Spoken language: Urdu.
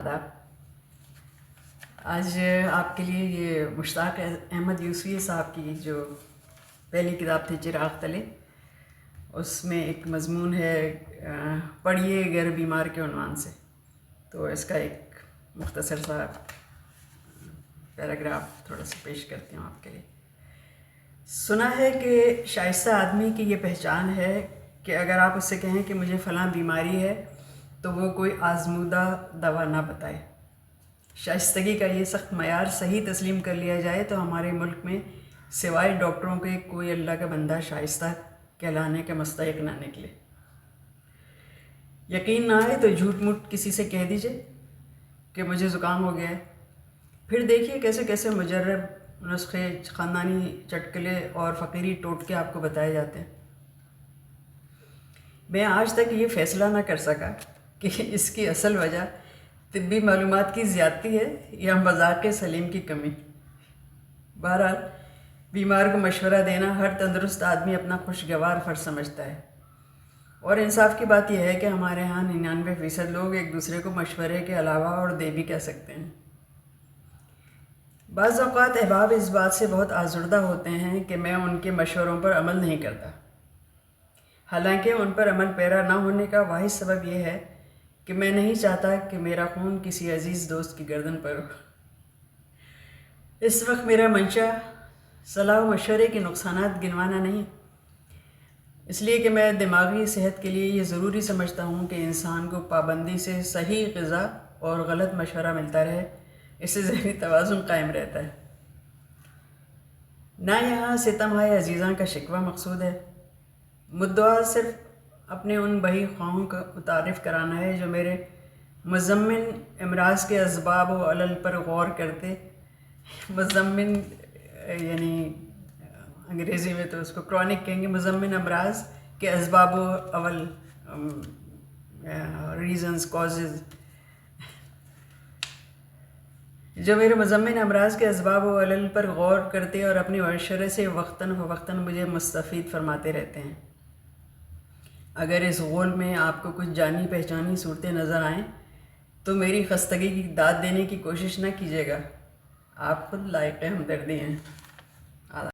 آداب۔ آج آپ کے لیے یہ مشتاق احمد یوسفی صاحب کی جو پہلی کتاب تھی چراغ تلے، اس میں ایک مضمون ہے پڑھیے گر بیمار کے عنوان سے، تو اس کا ایک مختصر سا پیراگراف تھوڑا سا پیش کرتی ہوں آپ کے لیے۔ سنا ہے کہ شائستہ آدمی کی یہ پہچان ہے کہ اگر آپ اس سے کہیں کہ مجھے فلاں بیماری ہے تو وہ کوئی آزمودہ دوا نہ بتائے۔ شائستگی کا یہ سخت معیار صحیح تسلیم کر لیا جائے تو ہمارے ملک میں سوائے ڈاکٹروں کے کوئی اللہ کا بندہ شائستہ کہلانے کا مستحق نہ نکلے۔ یقین نہ آئے تو جھوٹ موٹ کسی سے کہہ دیجئے کہ مجھے زکام ہو گیا ہے، پھر دیکھیے کیسے کیسے مجرب نسخے، خاندانی چٹکلے اور فقیری ٹوٹکے آپ کو بتائے جاتے ہیں۔ میں آج تک یہ فیصلہ نہ کر سکا کہ اس کی اصل وجہ طبی معلومات کی زیادتی ہے یا مذاق سلیم کی کمی۔ بہرحال بیمار کو مشورہ دینا ہر تندرست آدمی اپنا خوشگوار فرض سمجھتا ہے، اور انصاف کی بات یہ ہے کہ ہمارے ہاں 99% لوگ ایک دوسرے کو مشورے کے علاوہ اور دے بھی کہہ سکتے ہیں۔ بعض اوقات احباب اس بات سے بہت آزردہ ہوتے ہیں کہ میں ان کے مشوروں پر عمل نہیں کرتا، حالانکہ ان پر عمل پیرا نہ ہونے کا واحد سبب یہ ہے کہ میں نہیں چاہتا کہ میرا خون کسی عزیز دوست کی گردن پر ہو۔ اس وقت میرا منشا صلاح و مشورے کے نقصانات گنوانا نہیں، اس لیے کہ میں دماغی صحت کے لیے یہ ضروری سمجھتا ہوں کہ انسان کو پابندی سے صحیح غذا اور غلط مشورہ ملتا رہے، اس سے ذہنی توازن قائم رہتا ہے۔ نہ یہاں ستم ہائے عزیزاں کا شکوہ مقصود ہے، مدعا صرف اپنے ان بہی خواہوں کا متعارف کرانا ہے جو میرے مزمن امراض کے اسباب و علل پر غور کرتے۔ مزمن یعنی انگریزی میں تو اس کو کرونک کہیں گے، مزمن امراض کے اسباب و اول، ریزنز، کازز، جو میرے مزمن امراض کے اسباب و علل پر غور کرتے اور اپنے مشورے سے وقتاً فوقتاً مجھے مستفید فرماتے رہتے ہیں۔ اگر اس غول میں آپ کو کچھ جانی پہچانی صورتیں نظر آئیں تو میری خستگی کی داد دینے کی کوشش نہ کیجیے گا، آپ خود لائق ہمدردی ہیں۔